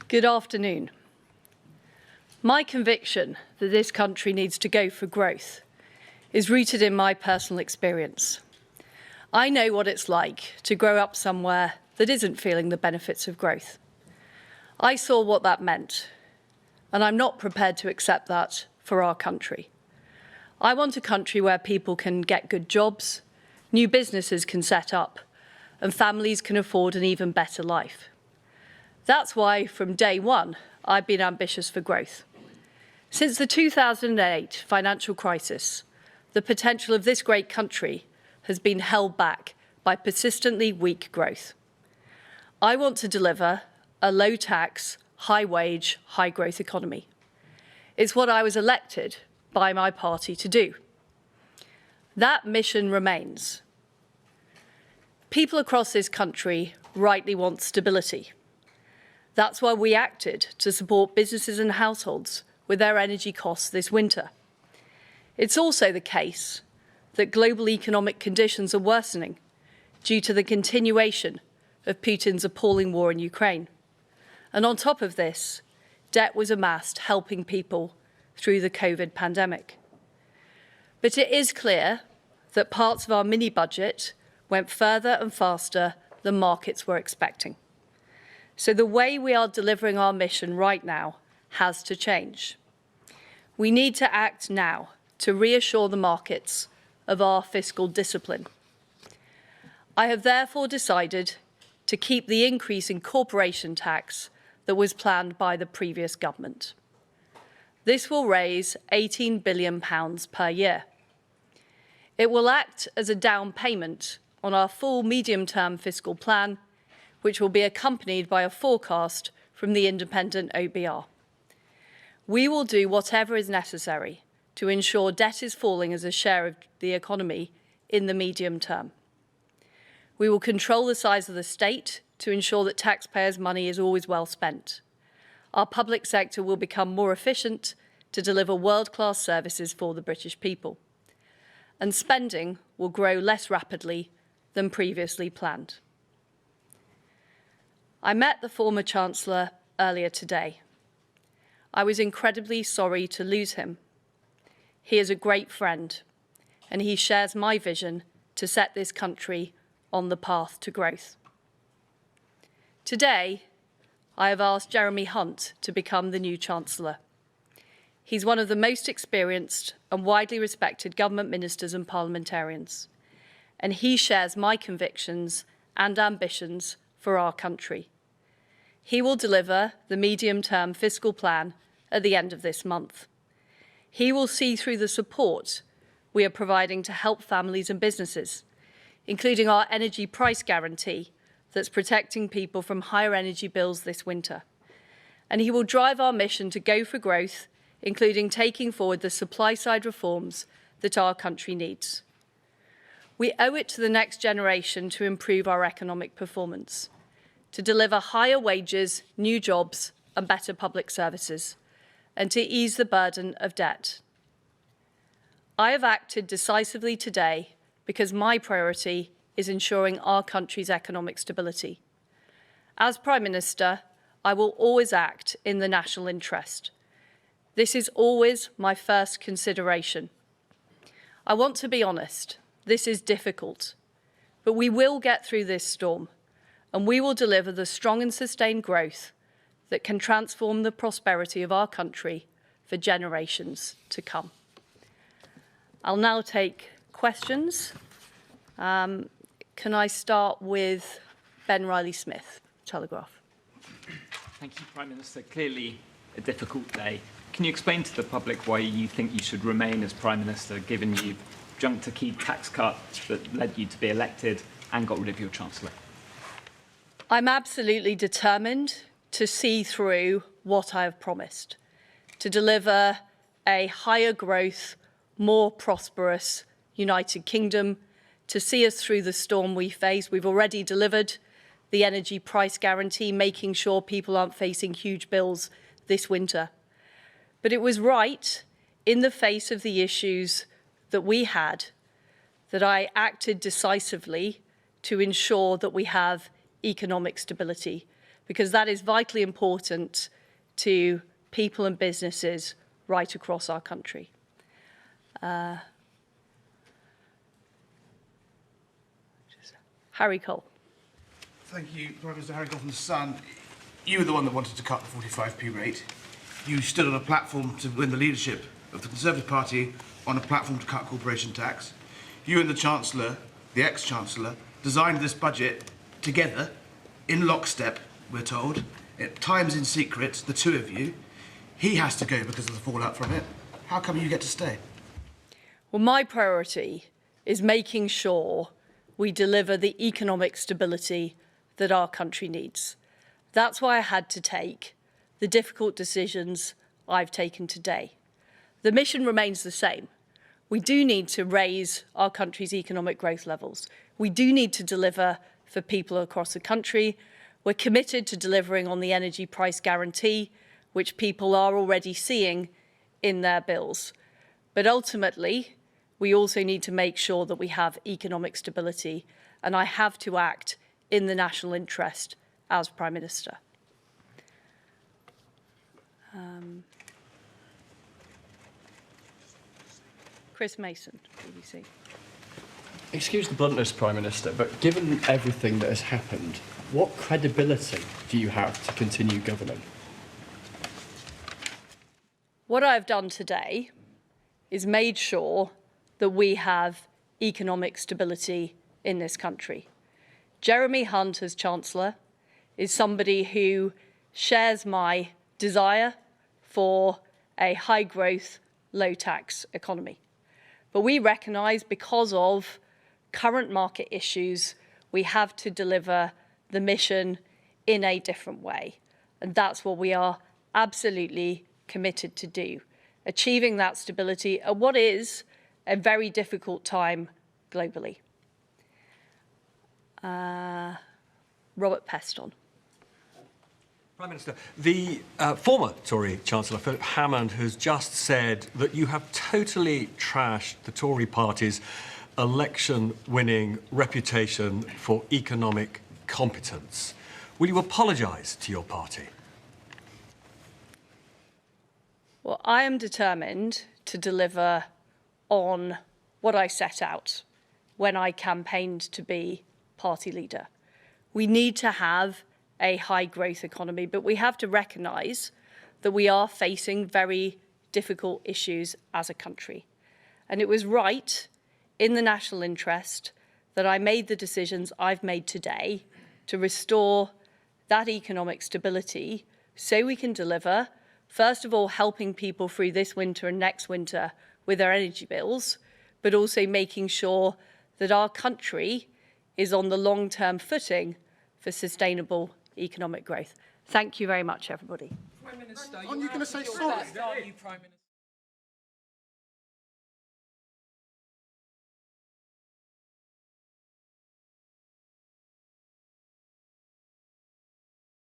Good afternoon. My conviction that this country needs to go for growth is rooted in my personal experience. I know what it's like to grow up somewhere that isn't feeling the benefits of growth. I saw what that meant, and I'm not prepared to accept that for our country. I want a country where people can get good jobs, new businesses can set up, and families can afford an even better life. That's why, from day one, I've been ambitious for growth. Since the 2008 financial crisis, the potential of this great country has been held back by persistently weak growth. I want to deliver a low-tax, high-wage, high-growth economy. It's what I was elected by my party to do. That mission remains. People across this country rightly want stability. That's why we acted to support businesses and households with their energy costs this winter. It's also the case that global economic conditions are worsening due to the continuation of Putin's appalling war in Ukraine. And on top of this, debt was amassed helping people through the COVID pandemic. But it is clear that parts of our mini-budget went further and faster than markets were expecting. So the way we are delivering our mission right now has to change. We need to act now to reassure the markets of our fiscal discipline. I have therefore decided to keep the increase in corporation tax that was planned by the previous government. This will raise £18 billion per year. It will act as a down payment on our full medium-term fiscal plan, which will be accompanied by a forecast from the independent OBR. We will do whatever is necessary to ensure debt is falling as a share of the economy in the medium term. We will control the size of the state to ensure that taxpayers' money is always well spent. Our public sector will become more efficient to deliver world-class services for the British people. And spending will grow less rapidly than previously planned. I met the former Chancellor earlier today. I was incredibly sorry to lose him. He is a great friend, and he shares my vision to set this country on the path to growth. Today, I have asked Jeremy Hunt to become the new Chancellor. He's one of the most experienced and widely respected government ministers and parliamentarians, and he shares my convictions and ambitions for our country. He will deliver the medium-term fiscal plan at the end of this month. He will see through the support we are providing to help families and businesses, including our energy price guarantee that's protecting people from higher energy bills this winter. And he will drive our mission to go for growth, including taking forward the supply-side reforms that our country needs. We owe it to the next generation to improve our economic performance, to deliver higher wages, new jobs and better public services, and to ease the burden of debt. I have acted decisively today because my priority is ensuring our country's economic stability. As Prime Minister, I will always act in the national interest. This is always my first consideration. I want to be honest. This is difficult, but we will get through this storm, and we will deliver the strong and sustained growth that can transform the prosperity of our country for generations to come. I'll now take questions. Can I start with Ben Riley-Smith, Telegraph? Thank you, Prime Minister. Clearly a difficult day. Can you explain to the public why you think you should remain as Prime Minister, given you junked a key tax cut that led you to be elected and got rid of your Chancellor? I'm absolutely determined to see through what I have promised, to deliver a higher growth, more prosperous United Kingdom, to see us through the storm we face. We've already delivered the energy price guarantee, making sure people aren't facing huge bills this winter. But it was right, in the face of the issues that we had, that I acted decisively to ensure that we have economic stability, because that is vitally important to people and businesses right across our country. Harry Cole. Thank you, Prime Minister. Harry Cole from The Sun. You were the one that wanted to cut the 45p rate. You stood on a platform to win the leadership of the Conservative Party on a platform to cut corporation tax. You and the Chancellor, the ex-Chancellor, designed this budget together, in lockstep, we're told, at times in secret, the two of you. He has to go because of the fallout from it. How come you get to stay? Well, my priority is making sure we deliver the economic stability that our country needs. That's why I had to take the difficult decisions I've taken today. The mission remains the same. We do need to raise our country's economic growth levels. We do need to deliver for people across the country. We're committed to delivering on the energy price guarantee, which people are already seeing in their bills. But ultimately, we also need to make sure that we have economic stability, and I have to act in the national interest as Prime Minister. Chris Mason, BBC. Excuse the bluntness, Prime Minister, but given everything that has happened, what credibility do you have to continue governing? What I've done today is made sure that we have economic stability in this country. Jeremy Hunt, as Chancellor, is somebody who shares my desire for a high-growth, low-tax economy. But we recognise, because of current market issues, we have to deliver the mission in a different way. And that's what we are absolutely committed to do, achieving that stability at what is a very difficult time globally. Robert Peston. Prime Minister, the former Tory Chancellor, Philip Hammond, has just said that you have totally trashed the Tory party's election-winning reputation for economic competence. Will you apologise to your party? Well, I am determined to deliver on what I set out when I campaigned to be party leader. We need to have a high-growth economy, but we have to recognise that we are facing very difficult issues as a country. And it was right, in the national interest, that I made the decisions I've made today to restore that economic stability so we can deliver, first of all, helping people through this winter and next winter with their energy bills, but also making sure that our country is on the long-term footing for sustainable economic growth. Thank you very much, everybody. Prime Minister, aren't you going to say sorry?